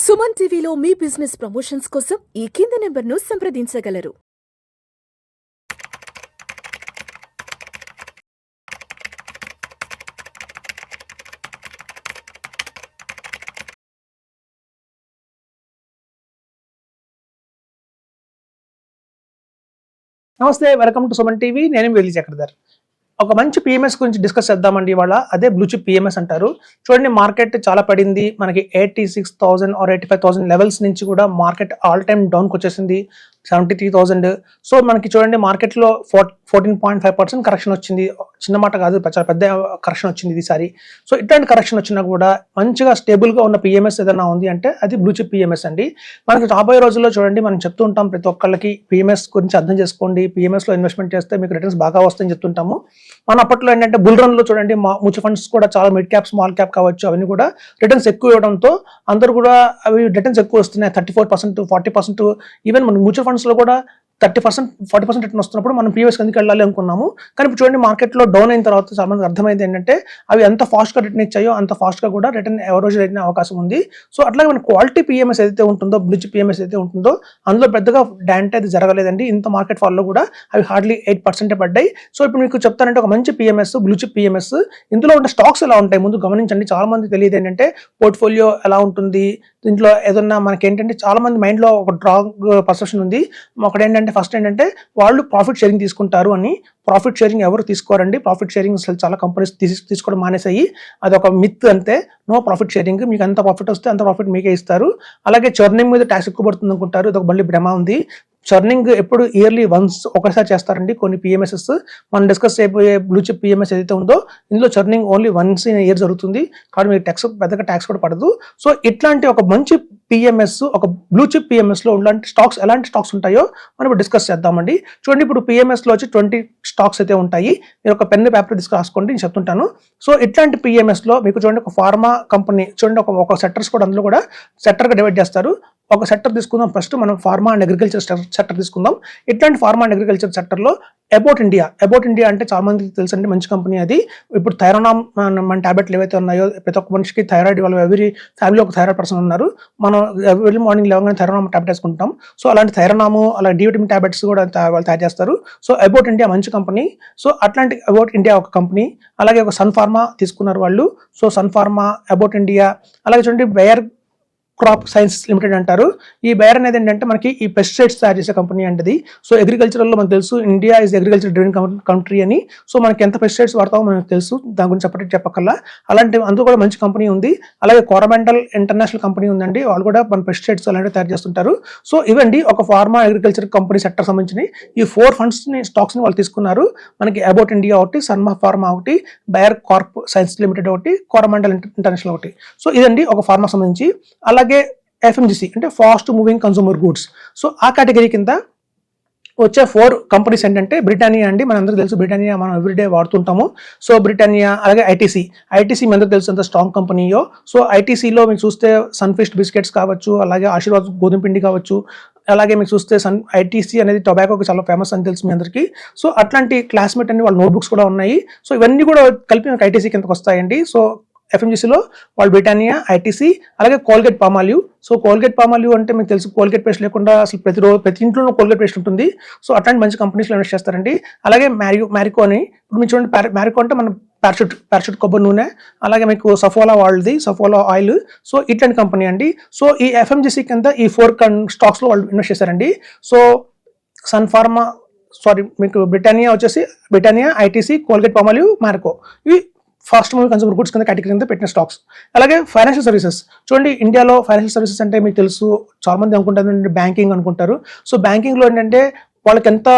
సుమన్ టీవీలో మీ business promotions కోసం ఈ కింది నెంబర్ను సంప్రదించగలరు. నమస్తే, వెల్కమ్ టు సుమన్ టీవీ. నేను వెల్లి చక్రధర్. ఒక మంచి పిఎంఎస్ గురించి డిస్కస్ చేద్దామండి ఇవాళ. అదే బ్లూ చిప్ పిఎంఎస్ అంటారు. చూడండి, మార్కెట్ చాలా పడింది. మనకి 86,000 ఆర్ 85,000 లెవెల్స్ నుంచి కూడా మార్కెట్ ఆల్ టైమ్ డౌన్కి వచ్చేసింది 73,000. సో మనకి చూడండి, మార్కెట్లో 14.5% కరెక్షన్ వచ్చింది. చిన్న మాట కాదు, చాలా పెద్ద కరెక్షన్ వచ్చింది ఈసారి. సో ఇట్లాంటి కరెక్షన్ వచ్చినా కూడా మంచిగా స్టేబుల్గా ఉన్న పిఎంఎస్ ఏదైనా ఉంది అంటే అది బ్లూ చిప్ పిఎంఎస్ అండి. మనకి రాబోయే రోజుల్లో చూడండి, మనం చెప్తూ ఉంటాం ప్రతి ఒక్కళ్ళకి పిఎంఎస్ గురించి అర్థం చేసుకోండి, పిఎంఎస్లో ఇన్వెస్ట్మెంట్ చేస్తే మీకు రిటర్న్స్ బాగా వస్తాయని చెప్తుంటాము. మన అప్పట్లో ఏంటంటే బుల్ రన్లో చూడండి, మ్యూచువల్ ఫండ్స్ కూడా చాలా మిడ్ క్యాప్, స్మాల్ క్యాప్ కావచ్చు, అవన్నీ కూడా రిటర్న్స్ ఎక్కువ ఇవ్వడంతో అందరూ కూడా అవి రిటర్న్స్ ఎక్కువ వస్తున్నాయి. 34%, 40%, ఈవెన్ మన మ్యూచువల్ ఫండ్స్లో కూడా 30%, 40% రిటర్న్ వస్తున్నప్పుడు మనం ప్రీవియస్ ఎందుకు వెళ్ళాలి అనుకున్నాము. కానీ ఇప్పుడు చూడండి, మార్కెట్లో డౌన్ అయిన తర్వాత చాలా మంది అర్థమైంది ఏంటంటే అవి ఎంత ఫాస్ట్గా రిటర్న్ ఇచ్చాయో అంత ఫాస్ట్గా కూడా రిటర్న్ ఎవరోజు రిటర్న్ అవకాశం ఉంది. సో అట్లాగే మన క్వాలిటీ పిఎంఎస్ ఏదైతే ఉంటుందో, బ్లూ చిప్ పిఎంఎస్ ఏదైతే ఉంటుందో అందులో పెద్దగా డాంట్ అయితే జరగలేదండి. ఇంత మార్కెట్ ఫాల్లో కూడా అవి హార్డ్లీ 8% పడ్డాయి. సో ఇప్పుడు మీకు చెప్తానంటే ఒక మంచి పిఎంఎస్, బ్లూ చిప్ పిఎంఎస్, ఇందులో ఉన్న స్టాక్స్ ఎలా ఉంటాయి ముందు గమనించండి. చాలా మంది తెలియదు ఏంటంటే పోర్ట్ఫోలియో ఎలా ఉంటుంది, దీంట్లో ఏదన్నా మనకి ఏంటంటే చాలా మంది మైండ్లో ఒక రాంగ్ పర్సెప్షన్ ఉంది. ఒకటి ఏంటంటే ఫస్ట్ ఏంటంటే వాళ్ళు ప్రాఫిట్ షేరింగ్ తీసుకుంటారు అని. ప్రాఫిట్ షేరింగ్ ఎవరు తీసుకోరండి. ప్రాఫిట్ షేరింగ్ అసలు చాలా కంపెనీస్ తీసుకోవడం మానేసాయి. అది ఒక మిత్ అంతే. No profit sharing. మీకు ఎంత ప్రాఫిట్ వస్తే అంత ప్రాఫిట్ మీకే ఇస్తారు. అలాగే చర్నింగ్ మీద ట్యాక్స్ ఎక్కువ పడుతుంది అనుకుంటారు. ఇది ఒక మళ్ళీ భ్రమ ఉంది. చర్నింగ్ ఎప్పుడు ఇయర్లీ వన్స్ ఒకసారి చేస్తారండి కొన్ని పిఎంఎస్ఎస్. మనం డిస్కస్ చేయబోయే బ్లూ చిప్ పిఎంఎస్ ఏదైతే ఉందో ఇందులో churning only once in year జరుగుతుంది. కాబట్టి మీకు పెద్దగా ట్యాక్స్ కూడా పడదు. సో ఇట్లాంటి ఒక మంచి పిఎంఎస్, ఒక బ్లూ చిప్ పిఎంఎస్లో ఎలాంటి స్టాక్స్ ఉంటాయో మనం ఇప్పుడు డిస్కస్ చేద్దామండి. చూడండి, ఇప్పుడు పిఎంఎస్లో వచ్చి 20 స్టాక్స్ అయితే ఉంటాయి. మీరు ఒక పెన్ పేపర్ తీసుకు రాసుకోండి, నేను చెప్తుంటాను. సో ఇట్లాంటి పిఎంఎస్లో మీకు చూడండి, ఒక ఫార్మా కంపెనీ చూడండి, ఒక సెక్టర్స్ కూడా అందులో కూడా సెక్టర్గా డివైడ్ చేస్తారు. ఒక సెక్టర్ తీసుకుందాం. ఫస్ట్ మనం ఫార్మా అండ్ అగ్రికల్చర్ సెక్టర్ తీసుకుందాం. ఇట్లాంటి ఫార్మా అండ్ అగ్రికల్చర్ సెక్టర్లో అబౌట్ ఇండియా అంటే చాలా మందికి తెలుసండి, మంచి కంపెనీ అది. ఇప్పుడు థైరోనామ్ మన టాబ్లెట్లు ఏవైతే ఉన్నాయో, ప్రతి ఒక్క మనిషికి థైరాయిడ్, వాళ్ళు ఎవరి ఫ్యామిలీ ఒక థైరాయిడ్ పర్సన్ ఉన్నారు. మనం ఎవ్రీ మార్నింగ్ లేవగానే థైరోనామ్ టాబ్లెట్ వేసుకుంటాం. సో అలాంటి థైరోనాము, అలా డి విటమిన్ టాబ్లెట్స్ కూడా వాళ్ళు తయారు చేస్తారు. సో అబౌట్ ఇండియా మంచి కంపెనీ. సో అట్లాంటి అబౌట్ ఇండియా ఒక కంపెనీ. అలాగే ఒక సన్ ఫార్మా తీసుకున్నారు వాళ్ళు. So Sun Pharma, Abbott India. అలాగే చూడండి, బయర్ క్రాప్ సైన్స్ లిమిటెడ్ అంటారు. ఈ బయర్ అనేది ఏంటంటే మనకి ఈ పెస్టిసైడ్స్ తయారు చేసే కంపెనీ అంటది. సో అగ్రికల్చర్లో మనకు తెలుసు, India is agriculture driven country అని. సో మనకి ఎంత పెస్టిసైడ్స్ వాడతామో మనకు తెలుసు, దాని గురించి సపరేట్ చెప్పకల్లా. అలాంటి అందులో కూడా మంచి కంపెనీ ఉంది. అలాగే కోరమండల్ ఇంటర్నేషనల్ కంపెనీ ఉందండి, వాళ్ళు కూడా మన పెస్టిసైడ్స్ అలాంటివి తయారు చేస్తుంటారు. సో ఇవండి ఒక ఫార్మా అగ్రికల్చర్ కంపెనీ సెక్టర్ సంబంధించి ఈ 4 ఫండ్స్ని, స్టాక్స్ని వాళ్ళు తీసుకున్నారు. మనకి అబౌట్ ఇండియా ఒకటి, సన్ ఫార్మా ఒకటి, బయర్ కార్ప్ సైన్స్ లిమిటెడ్ ఒకటి, కోరమండల్ ఇంటర్నేషనల్ ఒకటి. సో ఇదండి ఒక ఫార్మా సంబంధించి. అలాగే FMGC అంటే fast moving consumer goods. So ఆ కేటగిరీ కింద వచ్చే 4 కంపెనీస్ ఏంటంటే బ్రిటానియా అండి. మనందరికీ తెలుసు, బ్రిటానియా మనం ఎవ్రీడే వాడుతుంటాము. సో బ్రిటానియా, అలాగే ఐటీసీ మీ అందరికీ తెలుసు ఎంత స్ట్రాంగ్ కంపెనీయో. సో ఐటీసీలో మీకు చూస్తే సన్ఫీస్ట్ బిస్కెట్స్ కావచ్చు, అలాగే ఆశీర్వాద్ గోధుమ పిండి కావచ్చు. అలాగే మీకు చూస్తే ఐటీసీ అనేది టొబాకోకి చాలా ఫేమస్ అని తెలుసు మీ అందరికీ. సో అట్లాంటి క్లాస్మేట్ అన్ని వాళ్ళ నోట్బుక్స్ కూడా ఉన్నాయి. సో ఇవన్నీ కూడా కలిపి మనకి ఐటీసీ కిందకి వస్తాయండి. సో FMGCలో వాళ్ళు బ్రిటానియా, ఐటీసీ, అలాగే కోల్గేట్ పామాల్యూ. సో కోల్గేట్ పామాల్యూ అంటే మీకు తెలుసు, కోల్గేట్ పేస్ట్ లేకుండా అసలు ప్రతి ఇంట్లోనూ కోల్గేట్ పేస్ట్ ఉంటుంది. సో అట్లాంటి మంచి కంపెనీస్లో ఇన్వెస్ట్ చేస్తారండి. అలాగే మ్యారికో అని, ఇప్పుడు మీరు చూడండి, మ్యారికో అంటే మన పారాషూట్ కొబ్బరి నూనె. అలాగే మీకు సఫోలా వాళ్ళది, సఫోలా ఆయిల్. సో ఇట్లాంటి కంపెనీ అండి. సో ఈ FMGC కింద ఈ 4 స్టాక్స్లో వాళ్ళు ఇన్వెస్ట్ చేశారండి. సో మీకు బ్రిటానియా, ఐటీసీ, కోల్గేట్ పామాల్యూ, మ్యారికో, ఇవి ఫాస్ట్ మూవింగ్ కన్సూమర్ గుడ్స్ కింద కేటగిరీ కింద పెట్టిన స్టాక్స్. అలాగే ఫైనాన్షియల్ సర్వీసెస్ చూడండి, ఇండియాలో ఫైనాన్షియల్ సర్వీసెస్ అంటే మీకు తెలుసు, చాలా మంది అనుకుంటారు బ్యాంకింగ్ అనుకుంటారు. సో బ్యాంకింగ్లో ఏంటంటే వాళ్ళకి ఎంత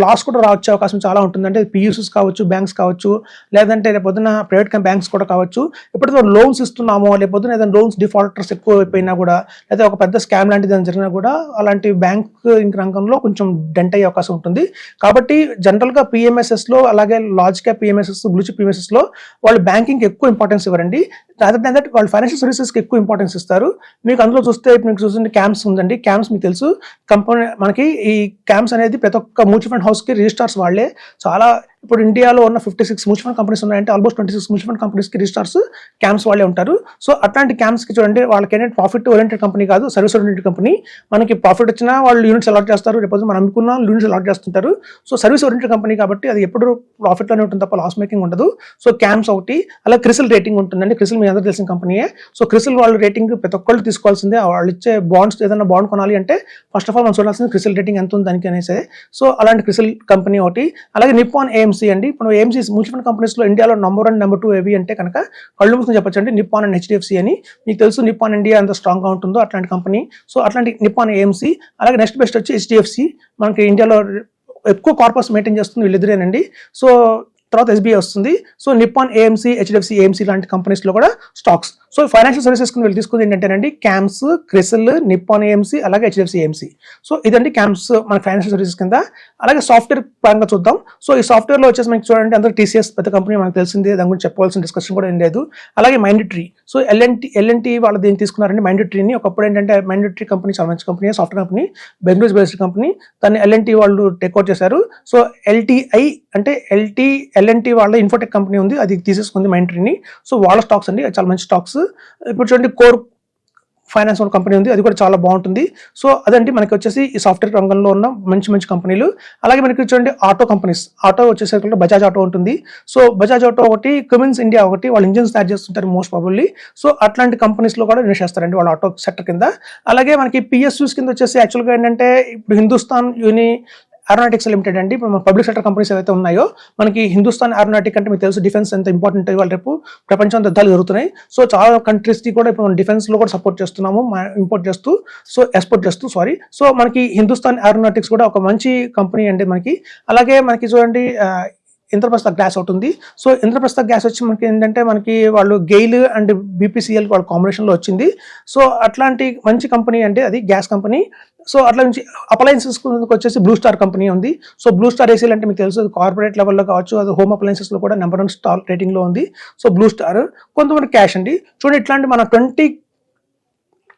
లాస్ కూడా రావచ్చే అవకాశం చాలా ఉంటుంది. అంటే PSUs కావచ్చు, బ్యాంక్స్ కావచ్చు, లేదంటే రేపొద్దున ప్రైవేట్ బ్యాంక్స్ కూడా కావచ్చు. ఎప్పుడైతే లోన్స్ ఇస్తున్నామో, లేకపోతే ఏదైనా లోన్స్ డిఫాల్టర్స్ ఎక్కువ అయిపోయినా కూడా, లేదా ఒక పెద్ద స్కామ్ లాంటిది ఏదైనా జరిగినా కూడా అలాంటి బ్యాంక్ రంగంలో కొంచెం డెంట్ అయ్యే అవకాశం ఉంటుంది. కాబట్టి జనరల్గా పిఎంఎస్ఎస్లో, అలాగే లార్జ్ క్యాప్ పిఎంఎస్ఎస్, బ్లూ చిప్ పిఎంఎస్ఎస్లో వాళ్ళు బ్యాంకింగ్కి ఎక్కువ ఇంపార్టెన్స్ ఇవ్వరండి. రాదర్ దాన్ దట్ వాళ్ళు ఫైనాన్షియల్ సర్వీసెస్కి ఎక్కువ ఇంపార్టెన్స్ ఇస్తారు. మీకు అందులో చూస్తే మీకు చూస్తుంటే క్యాంప్స్ ఉందండి. క్యాంప్స్ మీకు తెలుసు, కంపెనీ మనకి ఈ క్యాంప్స్ అనేది ప్రతి ఒక్క మ్యూచువల్ ఫండ్ హౌస్కి రిజిస్ట్రార్స్ వాళ్ళే చాలా ఇప్పుడు ఇండియాలో ఉన్న 56 మ్యూచువల్ ఫండ్ కంపెనీస్ ఉన్నాయంటే ఆల్మోస్ట్ 26 మ్యూచువల్ ఫండ్ కంపెనీస్కి రిజిస్టార్స్ క్యాంప్స్ వాళ్ళే ఉంటారు. సో అట్లాంటి క్యాంప్స్కి చూడండి, వాళ్ళకి ఏంటంటే ప్రాఫిట్ ఓరియంటెడ్ కంపెనీ కాదు, సర్వీస్ ఓరియంటెడ్ కంపెనీ. మనకి ప్రాఫిట్ వచ్చినా వాళ్ళు యూనిట్స్ అలాట్ చేస్తారు, రేపు మనం అమ్ముకున్న యూనిట్స్ అలాట్ చేస్తుంటారు. సో సర్వీస్ ఓరియంటెడ్ కంపెనీ కాబట్టి అది ఎప్పుడు ప్రాఫిట్లోనే ఉంటుంది తప్ప లాస్ మేకింగ్ ఉండదు. సో క్యాంప్స్ ఒకటి, అలా క్రిసిల్ రేటింగ్ ఉంటుందండి. క్రిసిల్ మీ అందరూ తెలిసిన కంపెనీయే. సో క్రిసిల్ వాళ్ళ రేటింగ్ ప్రతి ఒక్కళ్ళు తీసుకోవాల్సిందే. వాళ్ళు ఇచ్చే బాండ్స్, ఏదైనా బాండ్ కొనాలి అంటే ఫస్ట్ ఆఫ్ ఆల్ మనం చూడాల్సింది క్రిసిల్ రేటింగ్ ఎంత ఉంది దానికి అనేసి. సో అలాంటి క్రిసిల్ కంపెనీ ఒకటి. అలాగే నిప్పాన్ ఏఎంసీ అండి. ఇప్పుడు ఏఎంసీ మ్యూచువల్ ఫండ్ కంపెనీస్లో ఇండియాలో నెంబర్ 1 నెంబర్ 2 ఏవి అంటే కనుక కళ్ళు మూసుకొని చెప్పొచ్చు అండి, నిప్పాన్ అండ్ హెచ్డిఎఫ్సి అని. మీకు తెలుసు నిప్పాన్ ఇండియా ఎంత స్ట్రాంగ్గా ఉంటుందో అట్లాంటి కంపెనీ. సో అట్లాంటి నిప్పాన్ ఏఎంసీ. అలాగే నెక్స్ట్ బెస్ట్ వచ్చి హెచ్డిఎఫ్సి. మనకి ఇండియాలో ఎక్కువ కార్పస్ మెయింటైన్ చేస్తుంది వీళ్ళిద్దరేనండి. సో తర్వాత ఎస్బీఐ వస్తుంది. So Nippon AMC, HDFC AMC లాంటి కంపెనీస్లో కూడా స్టాక్స్. సో ఫైనాన్షియల్ సర్వీసెస్ కింద వీళ్ళు తీసుకుంది ఏంటంటేనండి క్యాంప్స్, క్రిసిల్, నిప్పాన్ ఏఎంసీ, అలాగే హెచ్డిఎఫ్సి ఏఎంసీ. సో ఇదండి క్యాంప్స్ మన ఫైనాన్షియల్ సర్వీసెస్ కింద. అలాగే సాఫ్ట్వేర్ పరంగా చూద్దాం. సో ఈ సాఫ్ట్వేర్లో వచ్చేసి మనకి చూడండి, అందరూ టీసీఎస్ పెద్ద కంపెనీ, మనకు తెలిసిందే, దాని గురించి చెప్పాల్సిన డిస్కషన్ కూడా ఏం లేదు. అలాగే మైండ్ట్రీ. సో ఎల్ఎన్టీ వాళ్ళు దీన్ని తీసుకున్నారండి మైండ్ట్రీని. ఒకప్పుడు ఏంటంటే మైండ్ట్రీ కంపెనీ చాలా మంచి company, software company, Bengaluru based company. దాన్ని ఎల్ఎన్టీ వాళ్ళు టేక్అవుట్ చేశారు. సో ఎల్టీఐ అంటే ఎల్ఎన్టీ వాళ్ళ ఇన్ఫోటెక్ కంపెనీ ఉంది, అది తీసేసుకుంది మైండ్ట్రీని. సో వాళ్ళ స్టాక్స్ అండి, చాలా మంచి స్టాక్స్. ఇప్పుడు చూడండి కోర్ ఫైనాన్స్ కంపెనీ ఉంది, అది కూడా చాలా బాగుంటుంది. సో అదండి మనకి వచ్చేసి ఈ సాఫ్ట్వేర్ రంగంలో ఉన్న మంచి మంచి కంపెనీలు. అలాగే మనకి చూడండి ఆటో కంపెనీస్. ఆటో వచ్చేసరికి బజాజ్ ఆటో ఉంటుంది. సో బజాజ్ ఆటో ఒకటి, క్యూమిన్స్ ఇండియా ఒకటి, వాళ్ళు ఇంజిన్స్ తయారు చేస్తుంటారు మోస్ట్ ప్రాబబ్లీ. సో అట్లాంటి కంపెనీస్లో కూడా ఇన్వెస్ట్ చేస్తారండి వాళ్ళ ఆటో సెక్టర్ కింద. అలాగే మనకి పిఎస్యూస్ కింద వచ్చేసి యాక్చువల్గా ఏంటంటే ఇప్పుడు హిందుస్థాన్ ఏరోనాటిక్స్ లిమిటెడ్ అండి. ఇప్పుడు మన పబ్లిక్ సెక్టర్ కంపెనీస్ ఏవైతే ఉన్నాయో, మనకి హిందుస్థాన్ ఏరోనాటిక్ అంటే మీకు తెలుసు డిఫెన్స్ ఎంత ఇంపార్టెంట్. వాళ్ళు రేపు ప్రపంచం యుద్ధాలు జరుగుతున్నాయి. సో చాలా కంట్రీస్కి కూడా ఇప్పుడు మనం డిఫెన్స్లో కూడా సపోర్ట్ చేస్తున్నాము, ఎక్స్పోర్ట్ చేస్తూ. సో మనకి హిందుస్థాన్ ఏరోనాటిక్స్ కూడా ఒక మంచి కంపెనీ అండి మనకి. అలాగే మనకి చూడండి ఇంద్రప్రస్థ గ్యాస్ ఒకటి ఉంది. సో ఇంద్రప్రస్థ గ్యాస్ వచ్చి మనకి ఏంటంటే మనకి వాళ్ళు గెయిల్ అండ్ బీపీసీఎల్ వాళ్ళ కాంబినేషన్లో వచ్చింది. సో అట్లాంటి మంచి కంపెనీ అంటే అది గ్యాస్ కంపెనీ. సో అట్లా నుంచి అప్లయన్సెస్ వచ్చేసి బ్లూ స్టార్ కంపెనీ ఉంది. సో బ్లూ స్టార్ ఏసీలు అంటే మీకు తెలుసు కార్పొరేట్ లెవెల్లో కావచ్చు, అది హోమ్ అప్లయన్సెస్లో కూడా నెంబర్ 1 స్టార్ రేటింగ్లో ఉంది. So blue star. కొంతమంది క్యాష్ అండి. చూడండి ఇట్లాంటి మన 20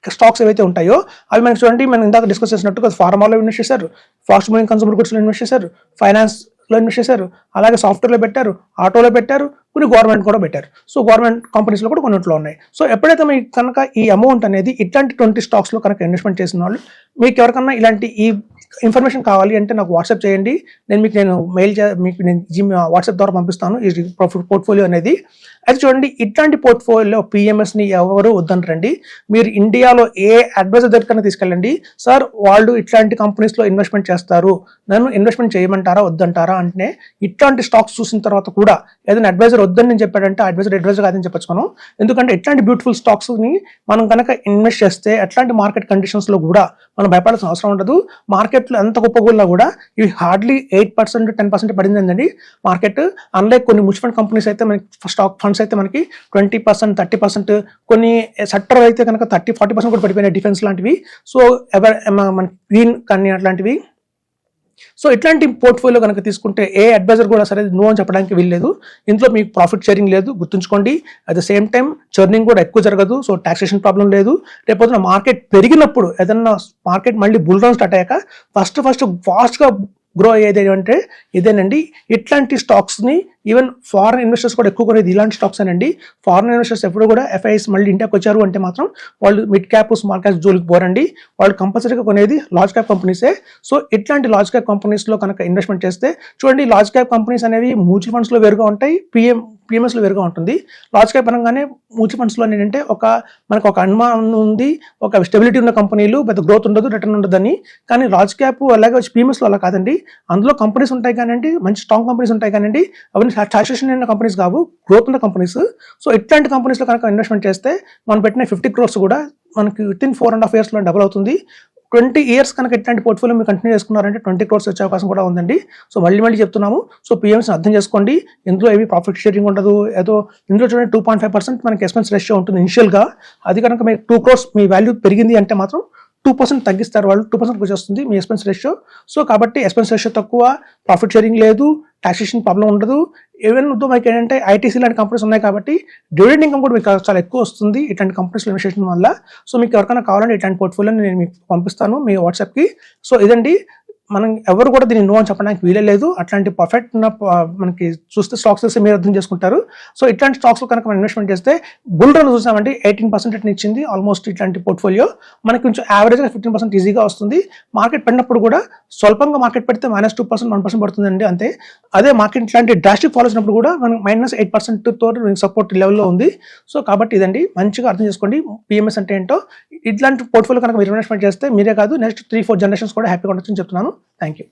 స్టాక్స్ ఏవైతే ఉంటాయో అవి మనకి చూడండి, మనం ఇందాక డిస్కస్ చేసినట్టు ఫార్మాలో ఇన్వెస్ట్ చేశారు, ఫాస్ట్ మూవింగ్ కన్సూమర్ గుడ్స్లో ఇన్వెస్ట్ చేశారు, ఫైనాన్స్లో ఇన్వెస్ట్ చేశారు, అలాగే సాఫ్ట్వేర్లో పెట్టారు, ఆటోలో పెట్టారు, కొన్ని గవర్నమెంట్ కూడా పెట్టారు. సో గవర్నమెంట్ కంపెనీస్లో కూడా కొన్నిట్లో ఉన్నాయి. సో ఎప్పుడైతే మీకు కనుక ఈ అమౌంట్ అనేది ఇట్లాంటి 20 స్టాక్స్లో కనుక ఇన్వెస్ట్మెంట్ చేసిన వాళ్ళు, మీకు ఎవరికన్నా ఇలాంటి ఈ ఇన్ఫర్మేషన్ కావాలి అంటే నాకు వాట్సాప్ చేయండి. నేను మీకు వాట్సాప్ ద్వారా పంపిస్తాను ఈ పోర్ట్ఫోలియో అనేది. అయితే చూడండి ఇట్లాంటి పోర్ట్ఫోలియో పిఎంఎస్ని ఎవరు వద్దంటారండి. మీరు ఇండియాలో ఏ అడ్వైజర్ దగ్గర తీసుకెళ్ళండి, సార్ వాళ్ళు ఇట్లాంటి కంపెనీస్లో ఇన్వెస్ట్మెంట్ చేస్తారు, నన్ను ఇన్వెస్ట్మెంట్ చేయమంటారా వద్దంటారా అంటే, ఇట్లాంటి స్టాక్స్ చూసిన తర్వాత కూడా ఏదైనా అడ్వైజర్ వద్దని నేను చెప్పాడంటే అడ్వైజర్ కాదని చెప్పచ్చు మనం. ఎందుకంటే ఇట్లాంటి బ్యూటిఫుల్ స్టాక్స్ని మనం కనుక ఇన్వెస్ట్ చేస్తే అట్లాంటి మార్కెట్ కండిషన్స్లో కూడా మనం భయపడాల్సిన అవసరం ఉండదు. మార్కెట్లో ఎంత గొప్పగున్నా కూడా ఇవి హార్డ్లీ 8% 10% పడిందండి మార్కెట్. అన్లైక్ కొన్ని మ్యూచువల్ ఫండ్ కంపెనీస్ అయితే మనకి స్టాక్ ఫండ్స్ అయితే మనకి 20% 30%, కొన్ని సెక్టర్ అయితే కనుక 30-40% కూడా పడిపోయినాయి, డిఫెన్స్ లాంటివి. సో మన గ్రీన్ కానీ అట్లాంటివి. సో ఇట్లాంటి పోర్ట్ఫోలియో కనుక తీసుకుంటే ఏ అడ్వైజర్ కూడా సరే నో అని చెప్పడానికి వీల్లేదు. ఇందులో మీకు ప్రాఫిట్ షేరింగ్ లేదు, గుర్తుంచుకోండి. At the same time churning కూడా ఎక్కువ జరగదు. సో టాక్సేషన్ ప్రాబ్లం లేదు. రేపొద్దున మార్కెట్ పెరిగినప్పుడు ఏదన్నా మార్కెట్ మళ్ళీ బుల్ రన్ స్టార్ట్ అయ్యాక ఫస్ట్ ఫాస్ట్గా గ్రో అయ్యేది అంటే ఇదేనండి. ఇట్లాంటి స్టాక్స్ని ఈవెన్ ఫారెన్ ఇన్వెస్టర్స్ కూడా ఎక్కువ కొనేది ఇలాంటి స్టాక్స్ అనండి. ఫారెన్ ఇన్వెస్టర్స్ ఎప్పుడు కూడా ఎఫ్ఐఎస్ మళ్ళీ ఇండియాకి వచ్చారు అంటే మాత్రం వాళ్ళు మిడ్ క్యాప్ స్మాల్ క్యాప్ జోలికి పోరండి. వాళ్ళు కంపల్సరీగా కొనేది లార్జ్ క్యాప్ కంపెనీసే. సో ఇట్లాంటి లార్జ్ క్యాప్ కంపెనీస్లో కనుక ఇన్వెస్ట్మెంట్ చేస్తే చూడండి, లార్జ్ క్యాప్ కంపెనీస్ అనేవి మ్యూచువల్ ఫండ్స్లో వేరుగా ఉంటాయి, పిఎంఎస్లో వేరుగా ఉంటుంది. లార్జ్ క్యాప్ అనగానే మ్యూచువల్ ఫండ్స్లో ఏంటంటే మనకు ఒక అనుమానం ఉంది, ఒక స్టెబిలిటీ ఉన్న కంపెనీలు, పెద్ద గ్రోత్ ఉండదు, రిటర్న్ ఉండదని. కానీ లార్జ్ క్యాప్ అలాగే పిఎంఎస్లో అలా కాదండి. అందులో కంపెనీస్ ఉంటాయి కానివ్వండి, మంచి స్ట్రాంగ్ కంపెనీస్ ఉంటాయి కానివ్వండి, అవన్నీ టాక్సేషన్ అయిన కంపెనీస్ కావు, గ్రోత్ ఉన్న కంపెనీస్. సో ఇట్లాంటి కంపెనీస్లో కనుక ఇన్వెస్ట్మెంట్ చేస్తే మనం పెట్టిన 50 crores కూడా మనకి వితిన్ 4.5 yearsలో డబుల్ అవుతుంది. 20 years కనుక ఇట్లాంటి పోర్ట్ఫోలియో మీరు కంటిన్యూ చేసుకున్నారంటే 20 crores వచ్చే అవకాశం కూడా ఉందండి. సో మళ్ళీ చెప్తున్నాము. సో పిఎంఎస్ని అర్థం చేసుకోండి. ఇందులో ఏమి ప్రాఫిట్ షేరింగ్ ఉండదు. ఇందులో చూడండి 2.5% మనకి ఎక్స్పెన్స్ రేషియో ఉంటుంది ఇనిషియల్గా. అది కనుక మీకు 2 crores మీ వాల్యూ పెరిగింది అంటే మాత్రం 2% తగ్గిస్తారు వాళ్ళు, 2% వచ్చేస్తుంది మీ ఎక్స్పెన్స్ రేషియో. సో కాబట్టి ఎక్స్పెన్స్ రేషియో తక్కువ, ప్రాఫిట్ షేరింగ్ లేదు, టాక్సేషన్ ప్రాబ్లం ఉండదు. ఈవెన్ మీకు ఏంటంటే ఐటీసీ లాంటి కంపెనీస్ ఉన్నాయి కాబట్టి డివిడెండ్ ఇన్కమ్ కూడా మీకు చాలా ఎక్కువ వస్తుంది ఇట్లాంటి కంపెనీస్లో ఇన్వెస్ట్ వల్ల. సో మీకు ఎవరికైనా కావాలంటే ఇట్లాంటి పోర్ట్ఫోలియోని నేను మీకు పంపిస్తాను మీ వాట్సాప్కి. సో ఇదండి మనం ఎవరు కూడా దీన్ని నో అని చెప్పడానికి వీలే లేదు. అట్లాంటి పర్ఫెక్ట్ మనకి చూస్తే స్టాక్స్ చూస్తే మీరు అర్థం చేసుకుంటారు. సో ఇట్లాంటి స్టాక్స్ కనుక మనం ఇన్వెస్ట్మెంట్ చేస్తే బుల్ రన్ చూసామంటే 18% ఇచ్చింది ఆల్మోస్ట్ ఇట్లాంటి పోర్ట్ఫోలియో. మనకి కొంచెం యావరేజ్గా 15% ఈజీగా వస్తుంది. మార్కెట్ పడినప్పుడు కూడా స్వల్పంగా మార్కెట్ పెడితే -2% 1% పడుతుందండి అంతే. అదే మార్కెట్ ఇట్లాంటి డ్రాస్టిక్ ఫాల్ వచ్చినప్పుడు కూడా మనకి -8% తో సపోర్ట్ లెవెల్లో ఉంది. సో కాబట్టి ఇదండి మంచిగా అర్థం చేసుకోండి పిఎంఎస్ అంటే ఏంటో. ఇట్లాంటి పోర్ట్ఫోలియో కనుక మీరు ఇన్వెస్ట్మెంట్ చేస్తే మీరే కాదు నెక్స్ట్ 3-4 జనరేషన్స్ కూడా హ్యాపీగా ఉండొచ్చని చెప్తున్నాను. Thank you.